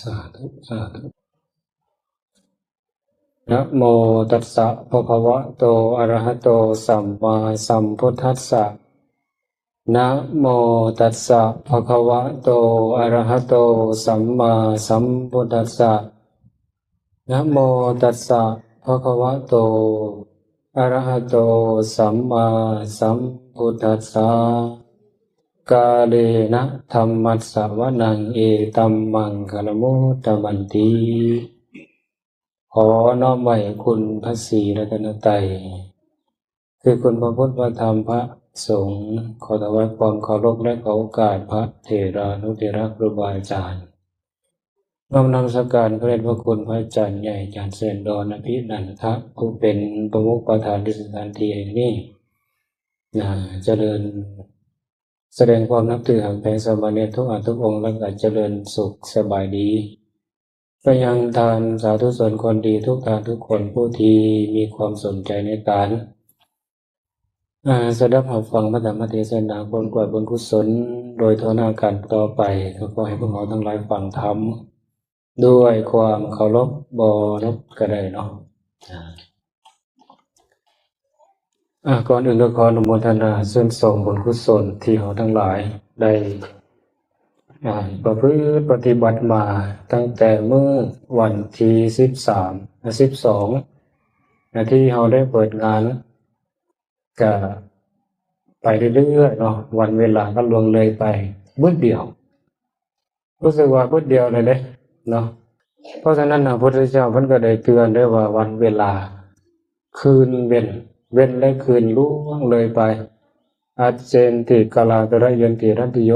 สาธุสาธุนะโมตัสสะภะคะวะโตอะระหะโตสัมมาสัมพุทธัสสะนะโมตัสสะภะคะวะโตอะระหะโตสัมมาสัมพุทธัสสะนะโมตัสสะภะคะวะโตอะระหะโตสัมมาสัมพุทธัสสะกาเลนะธัมมัสสะวะนังเอตัมมังคลมุตตมันติขอน้อมไหว้คุณพระศรีรัตนตรัยคือคุณพระพุทธพระธรรมพระสงฆ์ขอถวายความเคารพและขอโอกาสพระเถรานุเถระครูบาอาจารย์น้อมนำสักการพระเดชพระคุณพระอาจารย์ใหญ่อาจารย์เสนดรอภินันทะผู้เป็นประมุขประธานที่สถานที่แห่งนี้เจริญแสดงความนับถือหักแพงสมณเณรทุกองค์และก็เจริญสุขสบายดีไปยังทานสาธุชนคนดีทุกทานทุกคนผู้ที่มีความสนใจในการสดับรับฟังพระธรรมเทศนาบนกวดบนกุศลโดยทนาการต่อไปก็ขอให้พวกเราทั้งหลายฟังธรรมด้วยความเคารพบรพก็ได้เนาะก่อนอื่นก็ขออนุโมทนาส่งบุญกุศลที่เราทั้งหลายได้ประพฤติปฏิบัติมาตั้งแต่เมื่อวันที่12ที่เราได้เปิดงานก็ไปเรื่อยๆเนาะวันเวลาก็ล่วงเลยไปบึ้ดเดียวรู้สึกว่าบึ้ดเดียวเลยเนาะเพราะฉะนั้นพระพุทธเจ้าเพิ่นก็ได้เตือนด้วยว่าวันเวลาคืนเว้นและคืนล่วงเลยไปอาเจนติกาลาตระยันติรัตโย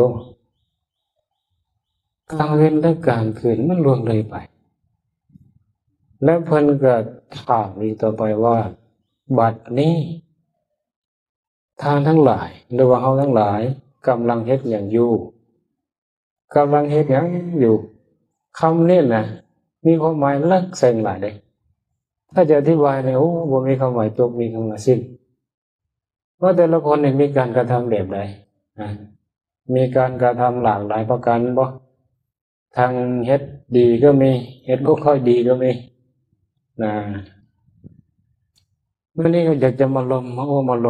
กลางเว้นและกลางคืนมันล่วงเลยไปแล้วเพิ่นก็ถามอีกต่อไปว่าบัดนี้ท่านทั้งหลายหรือว่าเฮาทั้งหลายกำลังเฮ็ดหยังอยู่กำลังเฮ็ดหยังอยู่คำนี้นะมีความหมายลึกซึ้งหลายเด้ถ้าจะอธิบายเนี่ยบ่มีคำหมายจบมีคำว่าสิ้นว่าแต่ละคนเนี่ยมีการกระทำแบบใดมีการกระทำหลากหลายประการบ่ทางเฮ็ดดีก็มีเฮ็ดบ่ค่อยดีก็มีเมื่อนี้ก็อยากจะมาล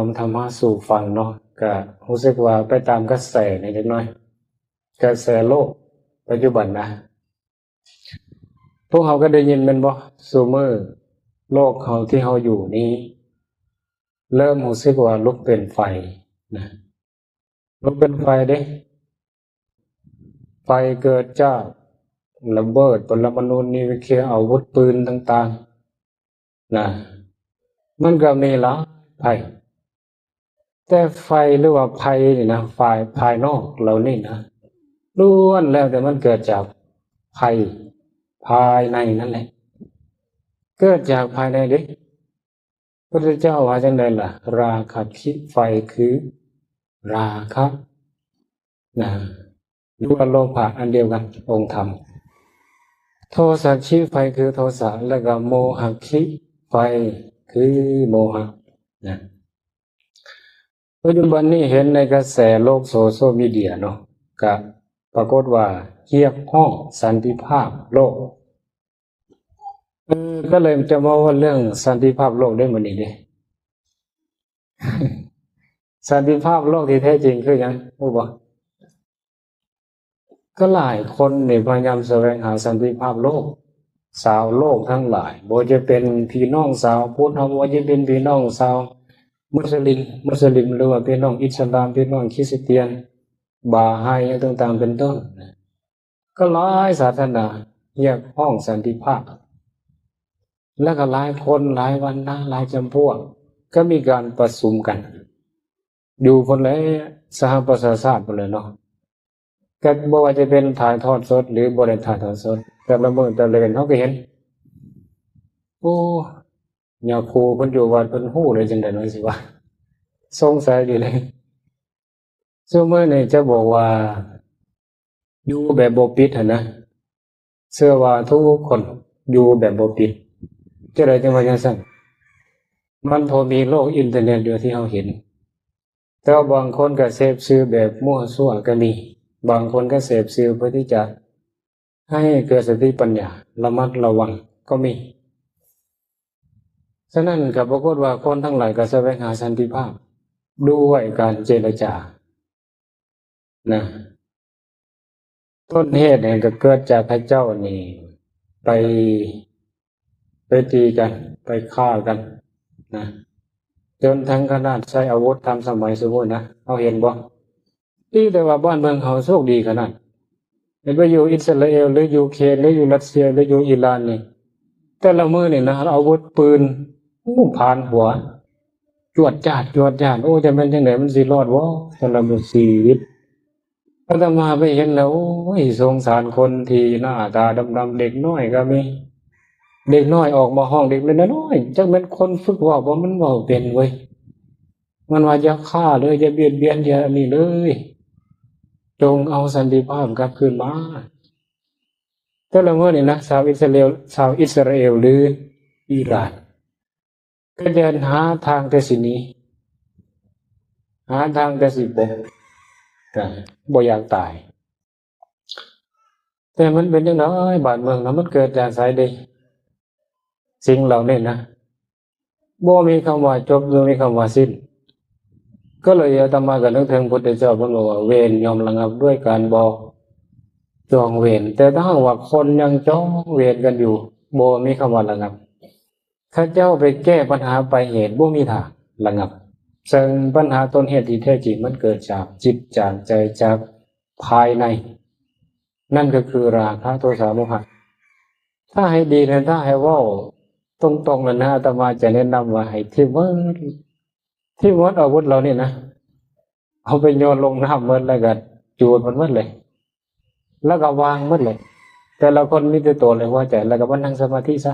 มธรรมะสู่ฟังเนาะก็รู้สึกว่าไปตามกระแสนิดหน่อยกระแสโลกปัจจุบันนะพวกเราก็ได้ยินแม่นบ่ซุมื้อโลกเขาที่เราอยู่นี้เริ่มรู้สึกว่าลุกเป็นไฟนะลุกเป็นไฟเด้ไฟเกิดจากระเบิดปรมาณูนิวเคลียร์อาวุธปืนต่างๆมันก็มีหลายภัยแต่ไฟหรือว่าภัยนี่นะฝ่ายภายนอกเรานี่นะล้วนแล้วแต่มันเกิดจากภัยภายในนั่นแหละเกิดจากภายในเด้พระพุทธเจ้าว่าจังได๋ล่ะราคะคิไฟคือราคะหรือว่าโลภะอันเดียวกันองค์ธรรมโทสะคิไฟคือโทสะแล้วก็โมหะคิไฟคือโมหะปัจจุบันนี้เห็นในกระแสโลกโซเชียลมีเดียเนาะก็ปรากฏว่าเรียกห้องสันติภาพโลกก็เลยจะมาว่าเรื่องสันติภาพโลกได้มื้อนี้เด้ สันติภาพโลกที่แท้จริงคือหยังรู้บ่ก็หลายคนนี่พยายามแสวงหาสันติภาพโลกชาวโลกทั้งหลายบ่จะเป็นพี่น้องชาวพุทธบ่จะเป็นพี่น้องชาวมุสลิมหรือว่าพี่น้องอิสลามพี่น้องคริสเตียนบาไฮต่างๆเป็นต้นก็หลายศาสนาเรียกห้องสันติภาพแล้วก็หลายคนหลายวรรณะหลายจำพวกก็มีการประชุมกันอยู่คนละสหประชาชาติพุ่นเลยเนาะก็บ่ว่าจะเป็นถ่ายทอดสดหรือบ่ได้ถ่ายทอดสดแต่ละมื้อแต่ละเดือนเฮาก็เห็นญาครูเพิ่นอยู่วัดเพิ่นฮู้เลยจังได๋เนาะสิว่าสงสัยอยู่เลยซุมื้อนี้จะบอกว่าอยู่แบบบ่ปิดหั่นนะเชื่อว่าทุกคนอยู่แบบบ่ปิดจังได๋จังว่าจังซั่นมันพอมีโลกอินเทอร์เน็ตอยู่ที่เฮาเห็น แต่บางคนก็เสพสื่อแบบมั่วซั่วก็มีบางคนก็เสพสื่อเพื่อที่จะให้เกิดสติปัญญาระมัดระวังก็มีฉะนั้นก็ปรากฏว่าคนทั้งหลายก็แสวงหาสันติภาพด้วยการเจรจานะต้นเหตุเนี่ยก็เกิดจากพระเจ้านี่ไปตีกันไปฆ่ากันนะจนทั้งขนาดใช้อาวุธทำสมัยสมมุตินะเอาเห็นบ่ที่แต่ว่าบ้านเมืองเขาโชคดีขนาดเห็นว่าอยู่อิสราเอลหรือยูเครนหรืออยู่รัสเซียหรืออยู่อิหร่านนี่แต่ละมือนี่นะอาวุธปืนผ่านหัวจวดจ้าดโอ้จะเป็นจังไดมันสิรอดบ่สำหรับชีวิตอาตมาไปเห็นแล้วโอ้ยสงสารคนที่หน้าตาดำๆเด็กน้อยก็มีเด็กน้อยออกมาห้องเด็กน้อยจักเป็นคนฝึกเว้าบ่มันเว้าเป็นเว้ยมันว่าอย่าฆ่าเลยอย่าเบียดเบียนอย่านี่เลยจงเอาสันติภาพกลับคืนมาแต่ละเมื่อนี่นะชาวอิสราเอลหรืออิหร่านก็เดินหาทางแต่สิหนีหาทางแต่สิบ่บ่อยากตายแต่มันเป็นจังได๋บ้านเมืองนะมันเกิดจากไสใดสิ่งเหล่านี้นะบ่มีคำว่าจบบ่มีคำว่าสิ้นก็เลยอาตมาก็นึกถึงพุทธเจ้าเพิ่นบอกว่าเวรย่อมระงับด้วยการบ่จองเวรแต่ถ้าหากว่าคนยังจองเวรกันอยู่บ่มีคำว่าระงับข้าเจ้าไปแก้ปัญหาปลายเหตุบ่มีทางระงับซึ่งปัญหาต้นเหตุที่แท้จริงมันเกิดจากจิตจากใจจากภายในนั่นก็คือราคะโทสะโมหะถ้าให้ดีนะถ้าให้เว้าตรงๆแล้วนะอาตมาจะแนะนำว่าให้ทิ้งอาวุธเรานี่นะเอาไปโยนลงน้ำหมดแล้วก็จูดมันหมดเลยแล้วก็วางหมดเลยแต่ละคนมีแต่ตัวเลยว่าใจแล้วก็มานั่งสมาธิซะ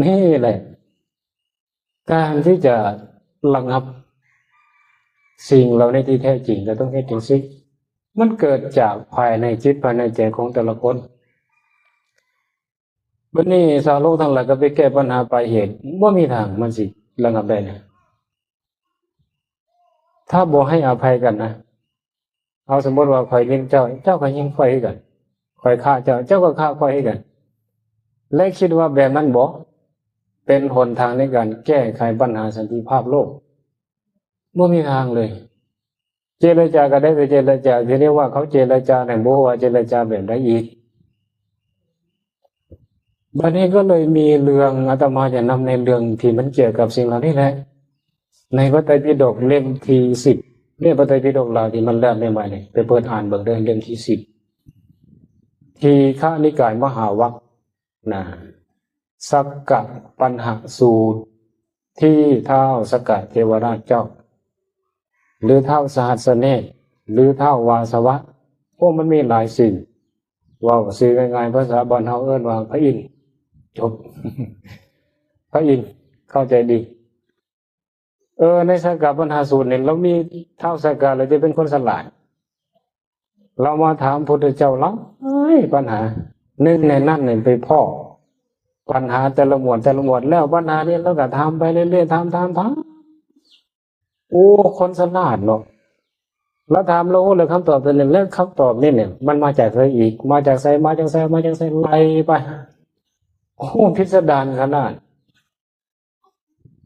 นี่แหละการที่จะระงับสิ่งเหล่านี้ที่แท้จริงก็ต้องเฮ็ดจังซี่มันเกิดจากภายในจิตภายในใจของแต่ละคนวันนี้ชาวโลกทั้งหลายก็ไปแก้ปัญหาปลายเหตุบ่มีทางมันสิระงับได้นะถ้าบ่ให้อภัยกันนะเอาสมมติว่าข่อยยิงเจ้าก็ยิงข่อยคือกันข่อยฆ่าเจ้าก็ฆ่าข่อยคือกันและคิดว่าแบบนั้นบ่เป็นหนทางในการแก้ไขปัญหาสันติภาพโลกบ่มีทางเลยเจรจาก็ได้แต่เจรจาที่เรียกว่าเขาเจรจาแต่บ่ว่าเจรจาแบบใดอีกบัดนี้ก็เลยมีเรื่องอาตมาจะนำในเรื่องที่มันเกี่ยวกับสิ่งเหล่านี้แหละในพระไตรปิฎกเล่มที่10เนี่ยพระไตรปิฎกเราที่มันเริ่มใหม่ๆนี่ไปเปิดอ่านเบิ่งเรื่องที่10ทีฆนิกายมหาวรรคนะสักกะปัญหสูตรที่ท้าวสักกะเทวราชเจ้าหรือท้าวสหัสเนศหรือท้าววาสวะพวกมันมีหลายสิ่งว่าสื่อง่ายๆภาษาบ้านเฮาเอิ้นว่าพระอินทร์จบ พระอินทร์เข้าใจดีในสักกะปัญหาสูตรเนี่ยเรามีท้าวสักกะเราจะเป็นคนฉลาดเรามาถามพุทธเจ้าเราปัญหาหนึ่งในนั้นเนี่ยไปพ่อปัญหาแต่ละหมวดแล้วปัญหานี้เราก็ทำไปเรื่อยๆทำโอ้คนฉลาดเนาะแล้วถามเราเลยคำตอบตัวหนึ่งแล้วคำตอบนี่เนี่ยมันมาจากใครอีกมาจากไสไล่ไปโอ้พิสดารขนาด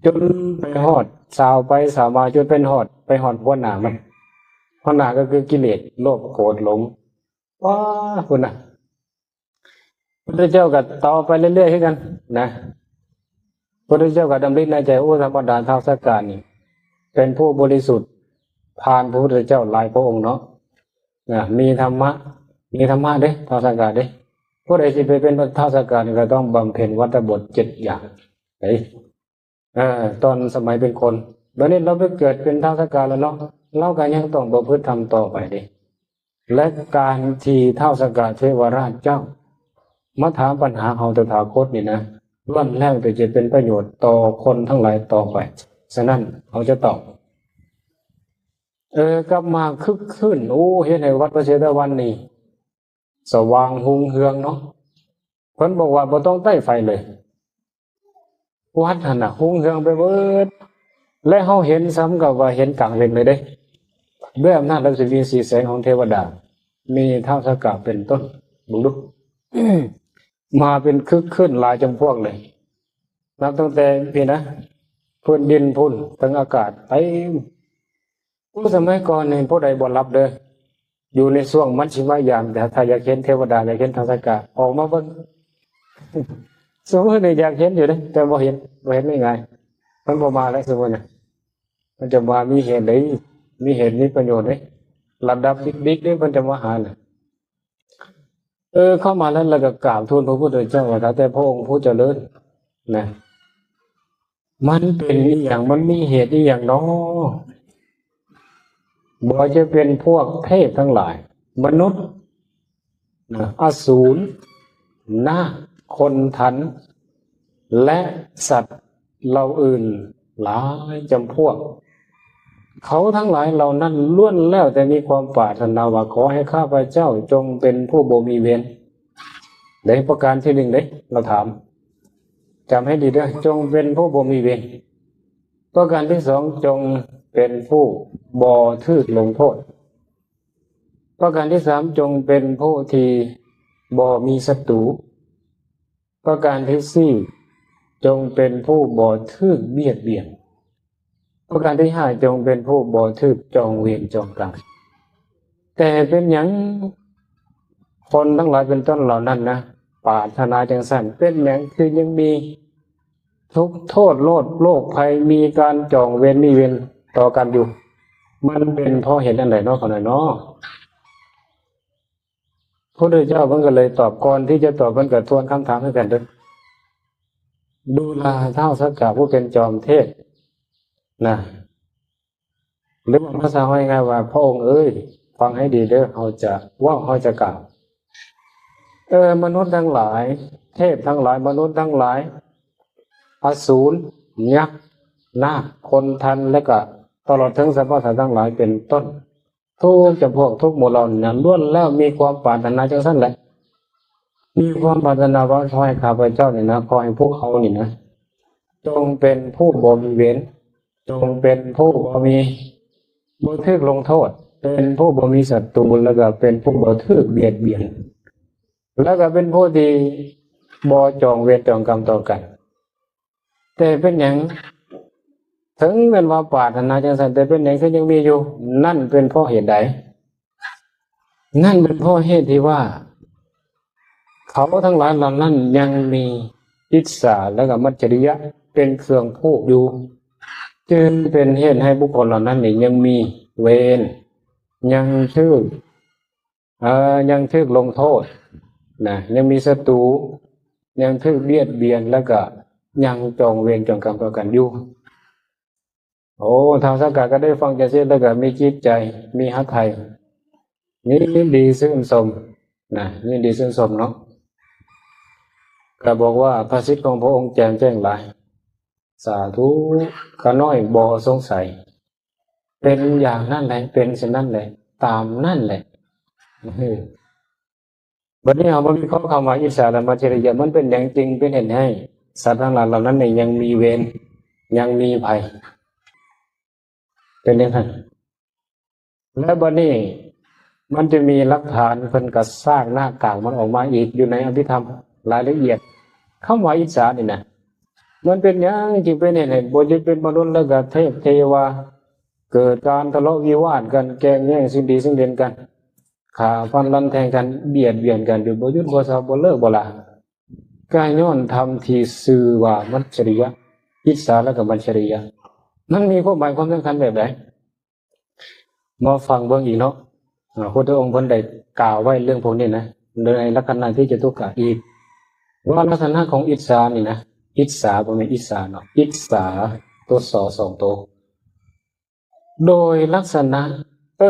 จนไปฮอดสาวไปสาวมาจนเป็นฮอดไปฮอดหัวหน้ามันหัวหน้าก็คือกิเลสโลภโกรธหลงว้าคุณน่ะพระเจ้าก็ต่อไปเรื่อยๆให้กันนะพระเจ้าก็ดำริในใจโอ้ธรรมดาท้าวสักกะนี่เป็นผู้บริสุทธิ์ผ่านพระพุทธเจ้าหลายพระองค์เนาะมีธรรมะเด้ท้าวสักกะเด้ผู้ใดที่ไปเป็นท้าวสักกะนี่ก็ต้องบำเพ็ญวัตรบท7อย่างเฮ้ยตอนสมัยเป็นคนบัดนี้เราไปเกิดเป็นท้าวสักกะแล้วเนาะเราก็ยังต้องประพฤติธรรมต่อไปดิและการที่ท้าวสักกะเทวราชเจ้ามาถามปัญหาของตถาคตนี่นะล้วนแล้วแต่จะเป็นประโยชน์ต่อคนทั้งหลายต่อไปฉะนั้นเขาจะตอบกลับมาคึกคืนโอ้เฮ็ดให้วัดพระเชตวันนี่สว่างหุ่งเฮืองเนาะเพิ่นบอกว่าบ่ต้องใต้ไฟเลยวัดนั่นน่ะหุ่งเฮืองไปเบิด และเฮาเห็นซ้ำกับว่าเห็นกลางเว้นเลยเด้ด้วยอำนาจรัศมีสีแสงของเทวดามีท้าวสักกะเป็นต้นบุรุษ มาเป็นคึกขึ้นหลายจำพวกเลยนับตั้งแต่พี่นะพื้นดินพุ่นทั้งอากาศไปผู้สมัยก่อนเนี่ยผู้ใดบ่รับเด้ออยู่ในช่วงมัชชิมยามแต่ถ้าอยากเห็นเทวดาอยากเห็นท้าวสักกะออกมาเบิ่ง สมมติอยากเห็นอยู่เด้แต่บ่เห็นไม่ไงมันบ่มาแล้วสมมติน่ะมันจะมามีเหตุใดมีเหตุมีประโยชน์เด้ระดับบิ๊กๆเด้มันจะมาหาน่ะเข้ามาแล้วก็กราบทูลพระพุทธเจ้าว่าแต่พระองค์ผู้เจริญนะมันเป็นอีหยังมันมีเหตุอีหยังเนาะบ่จะเป็นพวกเทพทั้งหลายมนุษย์นะอสูรนาคคนทันและสัตว์เหล่าอื่นหลายจำพวกเขาทั้งหลายเหล่านั้นล้วนแล้วแต่มีความปรารถนาว่าขอให้ข้าพเจ้าจงเป็นผู้บ่มีเวรในประการที่หนึ่งเด้เราถามจำให้ดีเด้อจงเป็นผู้บ่มีเวรประการที่สองจงเป็นผู้บ่ถูกลงโทษประการที่สามจงเป็นผู้ที่บ่มีศัตรูประการที่สี่จงเป็นผู้บ่ถูกเบียดเบียนประการที่ห้าจงเป็นผู้บ่ถูกจองเวรจองกรรมแต่เป็นหยังคนทั้งหลายเป็นต้นเหล่านั้นนะปรารถนาจังสั่นเป็นหยังคือยังมีทุกข์โทษโรคภัยมีการจองเวรมีเวรต่อกันอยู่มันเป็นเพราะเหตุอันใดเนาะขอหน่อยเนาะพระพุทธเจ้าเพิ่นก็เลยตอบก่อนที่จะตอบเพิ่นก็ทวนคำถามให้กันเด้อดูลาท้าวสักกะผู้เป็นจอมเทพนะหรือว่าภาษาง่ายๆว่าพระองค์เอ้ยฟังให้ดีเด้อเขาจะกล่าวมนุษย์ทั้งหลายเทพทั้งหลายมนุษย์ทั้งหลายอสูรยักษ์นาคคนทันและก็ตลอดถึงสรรพสัตว์ทั้งหลายเป็นต้นทุกจำพวกทุกหมู่เหล่านี้ล้วนแล้วมีความปรารถนาจังซั่นแหละมีความปรารถนาว่าขอให้ข้าพเจ้านี่นะขอให้พวกเขานี่นะจงเป็นผู้บ่มีเวรจงเป็นผู้บ่ถูกลงโทษเป็นผู้บ่มีศัตรูแล้วก็เป็นผู้บ่ถูกเบียดเบียนแล้วก็เป็นผู้ที่บ่จองเวรจองกรรมต่อกันแต่เป็นหยังถึงเป็นว่าปรารถนาจังซั่นแต่เป็นหยังคือยังมีอยู่นั่นเป็นเพราะเหตุใดนั่นเป็นเพราะเหตุที่ว่าเขาทั้งหลายเหล่านั้นยังมีอิจฉาและก็มัจฉริยะเป็นเครื่องผูกอยู่จึงเป็นเหตุให้บุคคลเหล่านั้นนี่ยังมีเวรยังถูกลงโทษนะยังมีศัตรูยังถูกเบียดเบียนแล้วก็ยังจองเวรจองกรรมต่อกันอยู่โอ้ท้าวสักกะก็ได้ฟังจังซี่แล้วก็มีจิตใจมีหฤทัยยินดีชื่นชมนะยินดีชื่นชมเนาะก็บอกว่าพระสิทธิ์ของพระองค์แจ่มแจ้งหลายสาธุข้าน้อยบ่สงสัยเป็นอย่างนั้นแหละเป็นเช่นนั้นแหละตามนั่นแหละบัดนี้เอามาวิเคราะห์คำว่าอิจฉาและมัจฉริยะมันเป็นอย่างจริงเป็นเหตุให้สัตว์ทั้งหลายเหล่านั้นเนี่ยยังมีเวรยังมีภัยเป็นอย่างนั้นและบัดนี้มันจะมีหลักฐานเพิ่นก็สร้างหน้ากากมันออกมาอีกอยู่ในอภิธรรมรายละเอียดคำว่าอิจฉานี่นะมันเป็นอย่างจริงเป็นเหตุบ่จะเป็นมนุษย์แล้วก็เทพเทวาเกิดการทะเลาะวิวาทกันแกล้งแย่งสิ่งดีสิ่งเด่นกันฆ่าฟันรันแทงกันเบียดเบียนกันอยู่บ่หยุดบ่เศร้าบ่เลิกบ่ละกายย้อนทำที่ชื่อว่ามัจฉริยะอิจฉาและก็มัจฉริยะมันมีความหมายความสำคัญแบบไหนมาฟังเบิ่งอีกเนาะพระพุทธองค์เพิ่นได้กล่าวไว้เรื่องพวกนี้นะในลักษณะที่จะทุกข์อีกว่าลักษณะของอิจฉานี่นะอิจฉาบ่แม่นอิจฉาเนาะอิจฉาตัวสอสองตัวโดยลักษณะ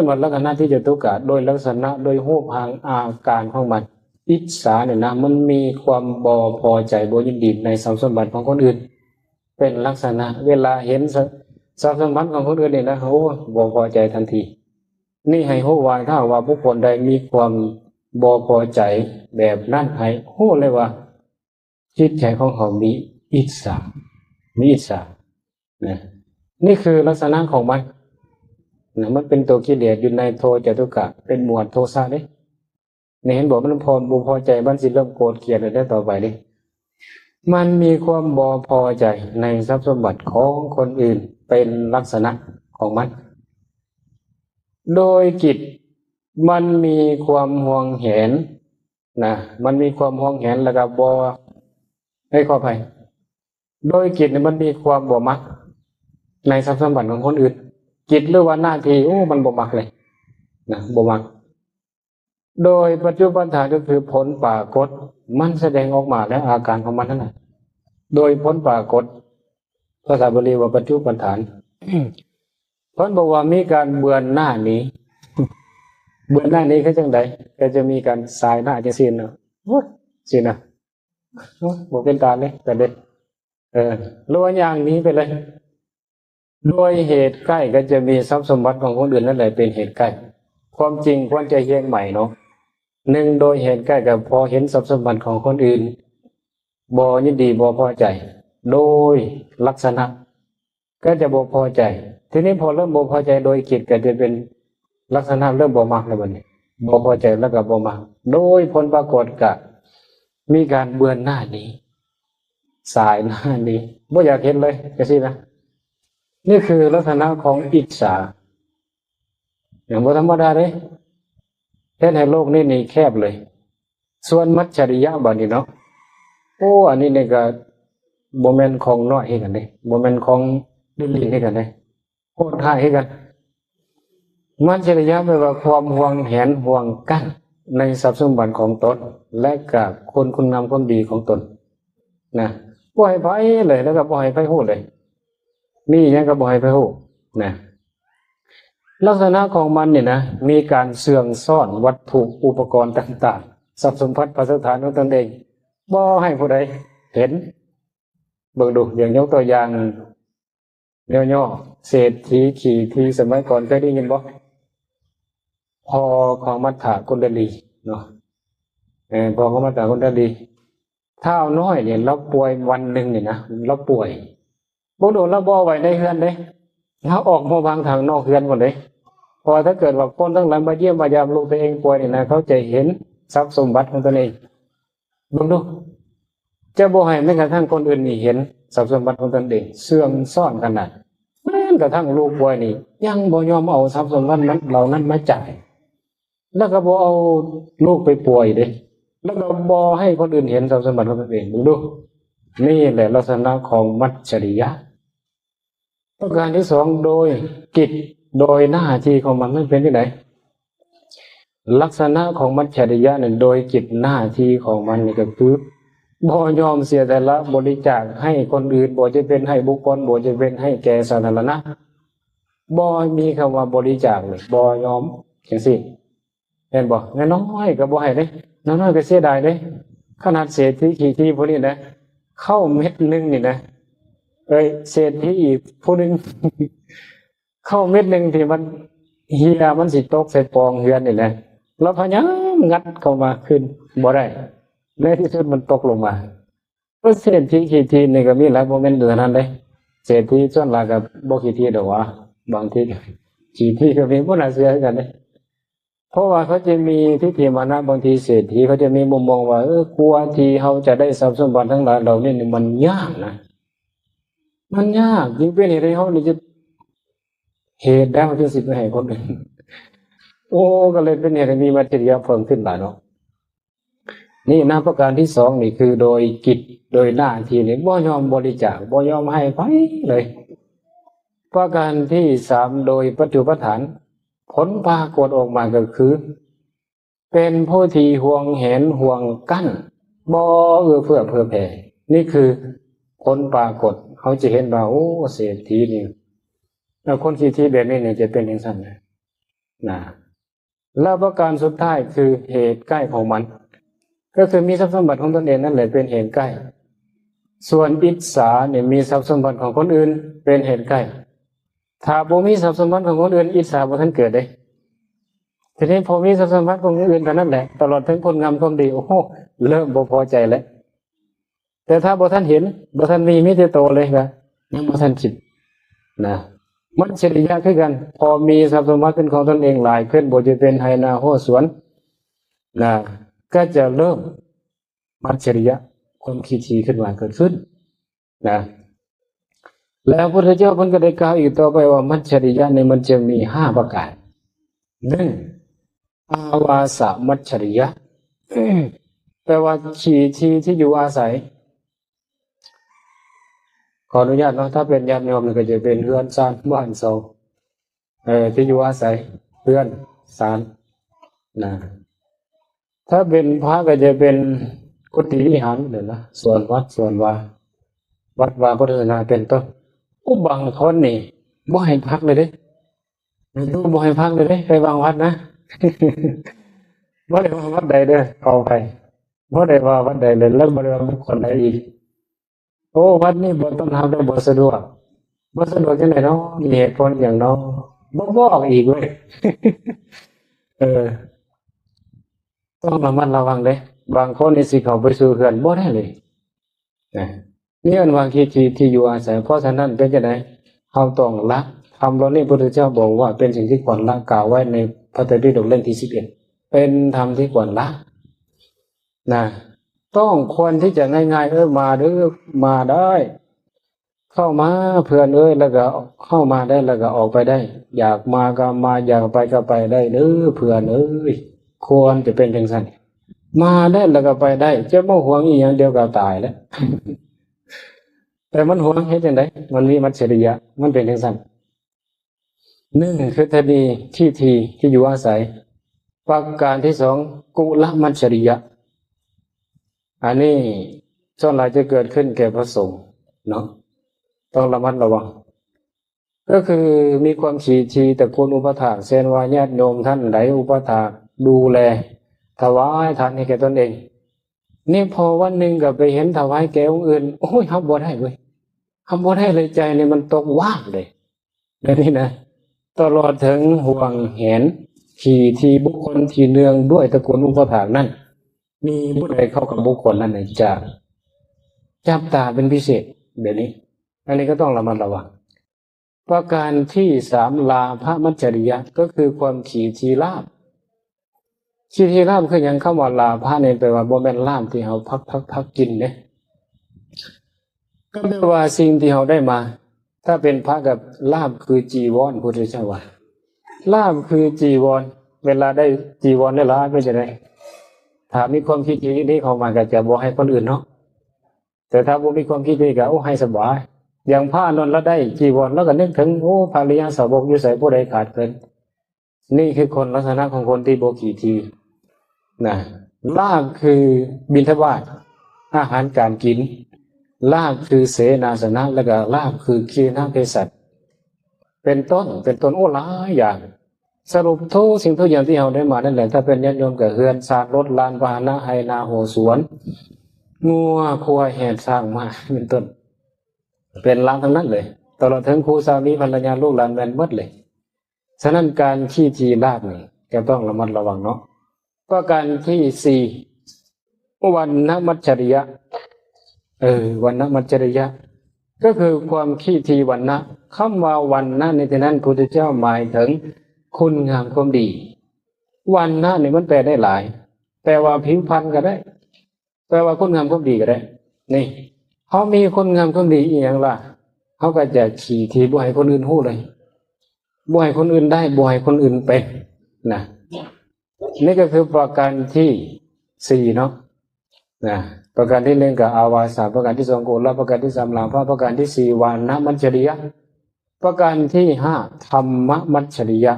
มันลักษณะที่จะทุกข์โดยลักษณะโดยรูปร่างอาการของมันอิจฉาเนี่ยนะมันมีความบ่พอใจบ่ยินดีในทรัพย์สมบัติของคนอื่นเป็นลักษณะเวลาเห็นทรัพย์สมบัติของคนอื่นเนี่ยนะโอ้บ่พอใจทันทีนี่ให้ฮู้ว่าถ้าว่าบุคคลใดมีความบ่พอใจแบบนั้นให้ฮู้เลยว่าจิตใจของเขามีอิจฉานะ นี่คือลักษณะของมันนะมันเป็นตัวกิเลสอยู่ในโทจตุกะเป็นหมวดโทสะเด้นี่เห็นบอกมันพอใจมันสิเริ่มโกรธเกลียดอะไรได้ต่อไปดิมันมีความบ่พอใจในทรัพย์สมบัติของคนอื่นเป็นลักษณะของมันโดยจิตมันมีความหวงแหนนะมันมีความหวงแหนแล้วก็บ่ให้ขออภัยโดยจิตเนี่ยมันมีความบ่มักในทรัพย์สมบัติของคนอื่นจิตหรือว่าหน้าที่มันบ่มักเลยนะบ่มักโดยปัจจุบันฐานก็คือผลปรากฏมันแสดงออกมาแล้วอาการของมันนั่นแหละโดยผลปรากฏภาษาบาลีว่าปัจจุบันฐาน เพราะบอกว่ามีการเบือนหน้านี้ เบือนหน้านี้คือจังใดก็จะมีการสายหน้าจะสิ้นเนาะสิ้นนะบอกเป็นการเลยแต่เด็ดล้วนอย่างนี้ไปเลยโดยเหตุใกล้ก็จะมีทรัพย์สมบัติของคนอื่นนั่นแหละเป็นเหตุใกล้ความจริงควรจะเฮียงใหม่เนาะหนึ่งโดยเหตุใกล้กับพอเห็นทรัพย์สมบัติของคนอื่นบ่ยินดีบ่พอใจโดยลักษณะก็จะบ่พอใจทีนี้พอเริ่มบ่พอใจโดยจิตก็จะเป็นลักษณะเริ่มบ่มักแล้วบัดนี้บ่พอใจแล้วก็บ่มักโดยผลปรากฏก็มีการเบือนหน้านี้สายหน้านี้บ่อยากเห็นเลยจังซี่นะนี่คือลักษณะของอิจฉาอย่างบ่ธรรมดาเลยแค่ในโลกนี้แคบเลยส่วนมัจฉริยะบัดนี้เนาะอันนี้เนี่ยก็บ่แม่นของน้อยให้กันเด้บ่แม่นของลิ้นให้กันเด้โคตรท้ายให้กันมัจฉริยะแปลว่าความหวงแหนหวงกั้นในทรัพย์สมบัติของตนและกับคุณงามความดีของตนนะบ่ให้ไผเลยแล้วก็บ่ให้ไผฮู้เลยมีหยังก็บ่ให้ไผฮู้นะลักษณะของมันเนี่ยนะมีการเสื่องซ่อนวัตถุอุปกรณ์ต่างๆทรัพย์สมบัติภัสถานของตนเองบ่ให้ผู้ใดเห็นเบิ่งดูอย่างยกตัวอย่างย่อๆเศรษฐีขี่ทีสมัยก่อนเคยได้ยินบ่พอของมัทธกุณฑลีเนาะพอของมัทธกุณฑลีเท่าน้อยเนี่ยเราป่วยวันหนึ่งเนี่ยนะเราป่วยบ่โดนเราบ่ไว้ในเฮือนเด้เราออกมาวางทางนอกเฮือนหมดเลยพอถ้าเกิดว่าคนทั้งหลายมาเยี่ยมมายามลูกตัวเองป่วยเนี่ยนะเขาจะเห็นทรัพย์สมบัติของตนเองเบิ่งดูจะบ่ให้แม้กระทั่งคนอื่นนี่เห็นทรัพย์สมบัติของตนเองเสื่องซ่อนขนาดแม้กระทั่งลูกป่วยนี่ยังบ่ยอมเอาทรัพย์สมบัตินั้นเหล่านั้นมาจ่ายแล้วก็บ่เอาลูกไปป่วยเด้แล้วก็บ่ให้คนอื่นเห็นทรัพย์สมบัติของตนเองดูนี่แหละลักษณะของมัจฉริยะประการที่สองโดยกิจโดยหน้าที่ของมันเป็นที่ไหนลักษณะของมัจฉริยะเนี่ยโดยกิจหน้าที่ของมันนี่ก็คือบ่ยอมเสียแต่ละบริจาคให้คนอื่นบ่จะเป็นให้บุคคลบ่จะเป็นให้แก่สาธารณะบ่มีคำว่าบริจาคเลยบ่ยอมจังซี่เห็นบ่น้อยๆก็บ่ให้เด้น้อยๆก็เสียดายเด้ขนาดเศรษฐีขี้ที่พวกนี้นะเข้าเม็ดนึงนี่นะเศรษฐีอีกผู้นึง เข้าเม็ดนึงที่มันเฮียมันสิตกใส่ปองเฮือนนี่แหละแล้วพยายามงัดเข้ามาขึ้นบ่ได้ในที่สุดมันตกลงมาก็เศรษฐีขี้ที่นี่ก็มีหลายโมเมนต์เดือนนั้นเด้เศรษฐีส่วนหลายก็บ่ขี้ที่ดอกว่าบางทีขี้ที่ก็มีบ่น่าเชื่อกันเด้เพราะว่าเขาจะมีทิฏฐิมานะบางทีเศรษฐีเขาจะมีมุมมองว่ากลัวที่เขาจะได้ทรัพย์สมบัติทั้งหลายเหล่านี้มันยากนะมันยากยิ่งเป็นเหตุให้เขานี่จะเหตุได้มันจะสิไปให้คนอื่นก็เลยเป็นเหตุให้มีมัจฉริยะเพิ่มขึ้นหลายเนาะนี่หน้าประการที่สองนี่คือโดยกิจโดยหน้าที่นี่บ่ยอมบริจาคบ่ยอมให้ไปเลยประการที่สามโดยปัจจุบันฐานผลปรากฏออกมาก็คือเป็นผู้ที่ห่วงแหนห่วงกั้นบ่เอื้อเฟื้อเผื่อแผ่นี่คือผลปรากฏเขาจะเห็นว่าเศรษฐีนี่แล้วคนขี้ที่แบบนี้เนี่ยจะเป็นอย่างนั้นนะแล้วประการสุดท้ายคือเหตุใกล้ของมันก็คือมีทรัพย์สมบัติของตนเองนั่นแหละเป็นเหตุใกล้ส่วนอิจฉาเนี่ยมีทรัพย์สมบัติของคนอื่นเป็นเหตุใกล้ถ้าบ่มีทรัพย์สมบัติของคนอื่นอิจฉาบ่ทันเกิดเด้ทีนี้พอมีทรัพย์สมบัติของคนอื่นเท่านั้นแหละตลอดถึงคนงามความดีเริ่มบ่พอใจแล้วแต่ถ้าบ่ทันเห็นบ่ทันมีแต่โตเลยนะยังบ่ทันคิด นะมัจฉริยะคือกันพอมีทรัพย์สมบัติเป็นของตนเองหลายขึ้นบ่จะเป็นไฮนาโหสวนนะก็จะเริ่มมัจฉริยะความขี้ถี่ขึ้นมาเกิดขึ้นนะแล้วพระพุทธเจ้าเพิ่นก็ได้กล่าวอีกต่อไปว่ามัจฉริยะเนี่ยมันจะมี5ประการหนึ่งอาวาสมัจฉริยะแปลว่าขี้ที่ที่อยู่อาศัยขออนุญาตเนาะถ้าเป็นญาติโยมก็จะเป็นเรือนซ่านบ้านเสาที่อยู่อาศัยเรือนศาลนะถ้าเป็นพระก็จะเป็นกุฏิวิหารเดี๋ยวนะส่วนวัดส่วนวาวัดวาพุทธศาสนาเป็นต้นบางคนนี่บ่ให้พักเลยเด้บ่ให้พักเลยเด้ไปบางวัดนะบ่ได้ว่าวัดใดเด้อเอาไปบ่ได้ว่าวัดใดเลยแล้วบ่ได้ว่าบุคคลใดอีกโอ้วัดนี้บ่ต้องทำได้บ่สะดวกจังได๋เนาะมีเหตุผลอย่างเนาะบ่บอกอีกเว้ยต้องระมัดระวังเด้บางคนนี่สิเข้าไปสู่เรือนบ่ได้เลยนะนี่อันว่าที่อยู่อาศัยเพราะฉะนั้นเป็นจังได๋เฮาต้องละธรรมเหล่านี้พระพุทธเจ้าบอกว่าเป็นสิ่งที่ควรละกล่าวไว้ในพระไตรปิฎกเล่มที่11เป็นธรรมที่ควรละนะต้องควรที่จะง่ายๆมาหรือมาได้เข้ามาเพื่อนแล้วก็เข้ามาได้แล้วก็ออกไปได้อยากมาก็มาอยากไปก็ไปได้เด้อเพื่อนควรจะเป็นจังซั่นมาได้แล้วก็ไปได้จะบ่หวงอีหยังเดียวก็ตายแล้ว แต่มันหวงเฮ็ดจังได๋มันมีมัจฉริยะมันเป็นจังซั่นหนึ่งคือทดีที่อยู่อาศัยประการที่2กุลมัจฉริยะอันนี้ส่วนหลายจะเกิดขึ้นแก่พระสงฆ์เนาะต้องระมัดระวังก็คือมีความถี่ทีตระกูลอุปถากเช่นว่าญาติโยมท่านใดอุปถากดูแลถวายทานให้แก่ตนเองนี่พอวันหนึ่งก็ไปเห็นถวายแก่องค์อื่นโอ้ยรับบ่ได้เว้ยรับบ่ได้เลยใจนี่มันตกว่างเลยแบบนี้นะตลอดถึงห่วงแหนขี่ทีบุคคลที่เนืองด้วยตระกูลอุปถากนั้นมีผู้ใดเข้ากับบุคคลนั้นจะจับตาเป็นพิเศษแบบนี้อันนี้ก็ต้องระมัดระวังประการที่3ลาภมัจฉริยะก็คือความขี่ทีลาภขี่ทีลาภคือหยังคำว่าลาภเนี่ยแปลว่าบ่แม่นลาภที่เฮาพักกินเด้ก็แปลว่าสิ่งที่เฮาได้มาถ้าเป็นพระกับลาภคือจีวรพุทธเจ้าว่าลาภคือจีวรเวลาได้จีวรได้ลาภเป็นจังได๋ถ้ามีความคิดอย่างนี้เข้ามาก็จะบ่ให้คนอื่นเนาะแต่ถ้าบ่มีความคิดนี้ก็โอ้ให้สบายอย่างพระอานนท์แล้วได้จีวรแล้วก็นึกถึงโอ้ภริยาสาวกอยู่ไสผู้ใดขาดเกินนี่คือคนลักษณะของคนที่บ่ขี้ทีนะลาภคือบิณฑบาตอาหารการกินลาภคือเสนาสนะแล้วก็ลาภคือคีณเภสัชเป็นต้นโอ้หลายอย่างสรุปทุกสิ่งทุกอย่างที่เราได้มานั่นแหละถ้าเป็นญาติโยมก็เฮือนสร้างรถลานพาหนะไหนาโหสวนงัวควายแห่สร้างมาเป็นต้นเป็นล้างทั้งนั้นเลยตลอดถึงครูสามีภรรยาลูกหลานแม่นหมดเลยฉะนั้นการขี้ทีลาภนี่ก็ต้องระมัดระวังเนาะประการที่4วรรณมัจฉริยะวรรณมัจฉริยะก็คือความขี้ทีวรรณะคำว่าวันนะในที่นั้นพระพุทธเจ้าหมายถึงคุณงามความดีวันนะนี่มันแปลได้หลายแปลว่าผิวพรรณก็ได้แปลว่าคุณงามความดีก็ได้นี่เขามีคุณงามความดีอีกอย่างล่ะเขาก็จะขี้ทีบ่ให้คนอื่นฮู้เลยบ่ให้คนอื่นได้บ่ให้คนอื่นเป็นนะนี่ก็คือประการที่4เนาะนะประการที่1ก็อาวาสประการที่2กุลประการที่3ลาภประการที่4วรรณมัจฉริยะประการที่5ธรรมมัจฉริยะ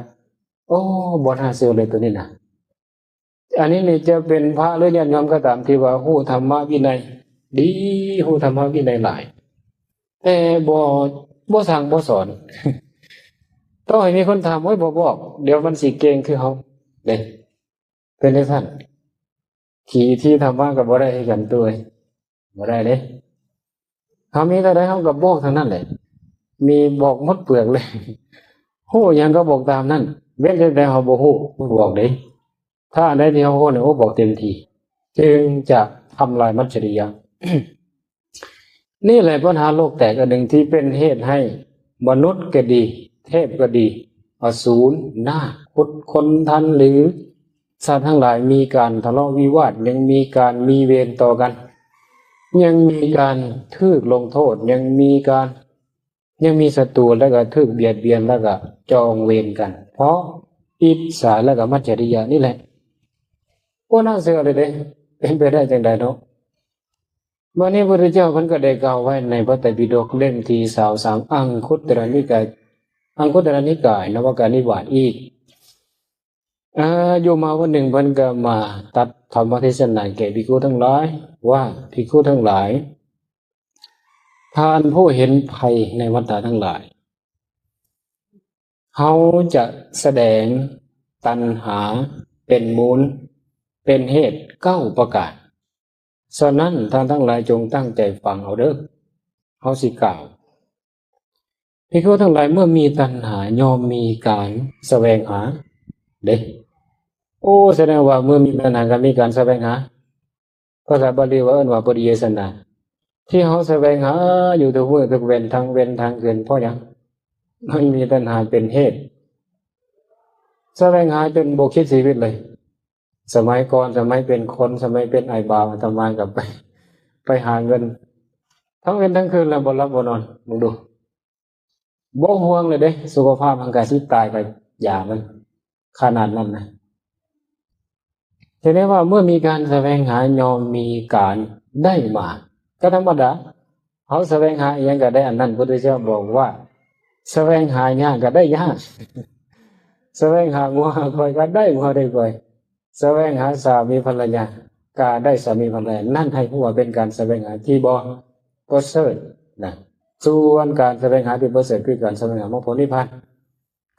โอ้บ่น่าเชื่อเลยตัวนี้นะอันนี้นี่จะเป็นพระหรือญาติโยมก็ตามที่ว่าฮู้ธรรมวินัยดีฮู้ธรรมวินัยหลายแต่บ่สั่งบ่สอนต้องให้มีคนถามไว้บ่บอกเดี๋ยวมันสิเก่งคือเฮาเด้เป็นจังซั่นขี่ที่ธรรมะก็บ่ได้ให้กันตัวบ่ได้เด้เฮามีเท่าใดเฮาก็บอกเท่านั้นแหละมีบอกหมดเปลือกเลยฮู้หยังก็บอกตามนั้นเว้นแต่เฮาบ่ฮู้บ่บอกเด้ถ้าอันใดที่เฮาฮู้เนี่ยโอ้บอกเต็มที่จึงจะทำลายมัจฉริยะ นี่แหละปัญหาโลกแตกอันหนึ่งที่เป็นเหตุให้ มนุษย์ก็ดีเทพก็ดีอสูรนาคคนทันหรือสัตว์ทั้งหลายมีการทะเลาะวิวาทยังมีการมีเวรต่อกันยังมีการทึกลงโทษยังมีศัตรูแล้วก็ทึกเบียดเบียนแล้วก็จองเวรกันเพราะอิจฉาแล้วก็มัจฉริยะนี่แหละโอ้น่าเสียเลยเด้เป็นไปได้จังใดเนาะวันนี้พระพุทธเจ้าเพิ่นก็ได้กล่าวไว้ในพระไตรปิฎกเล่มที่23อังคุตรนิกายนวกานิบาตอีกอยู่มาวันหนึ่งเพิ่นก็มาตัดธรรมเทศนาแก่ภิกษุทั้งหลายว่าภิกษุทั้งหลายท่านผู้เห็นภัยในวัฏฏะทั้งหลายเขาจะแสดงตัณหาเป็นมูลเป็นเหตุ9ประการฉะนั้นท่านทั้งหลายจงตั้งใจฟังเอาเด้อเขาสิกล่าวภิกษุทั้งหลายเมื่อมีตัณหาย่อมมีการแสวงหาเด้โอ้แสดงว่าเมื่อมีตัณหาก็มีการแสวงหาภาษาบาลีว่าเอิ้นว่าปริเยสนาที่เขาแสวงหาอยู่ทุกมื้อทุกเว้นทางเกินเพราะหยังมันมีตัณหาเป็นเหตุแสวงหาจนบ่คิดชีวิตเลยสมัยก่อนสมัยเป็นคนสมัยเป็นไอ้บ่าวอาตมากับไปหาเงินทั้งเว้นทั้งคืนแล้วบ่หลับบ่นอนมึงดูบ่ห่วงเลยเด้สุขภาพร่างกายสิตายไปอย่ามันขนาดนั้นนะทีนี้ว่าเมื่อมีการแสวงหายอมมีการได้มาก็ธรรมดาเขาแสวงหาอย่างก็ได้อันนั้นพระพุทธเจ้าบอกว่าแสวงหายากก็ได้ยากแสวงหางัวคอยก็ได้งัวได้คอยแสวงหาสามีภรรยาก็ได้สามีภรรยานั่นให้ผู้ว่าเป็นการแสวงหาที่บ่ประเสริฐนะส่วนการแสวงหาที่ประเสริฐคือการแสวงหามรรคผลนิพพาน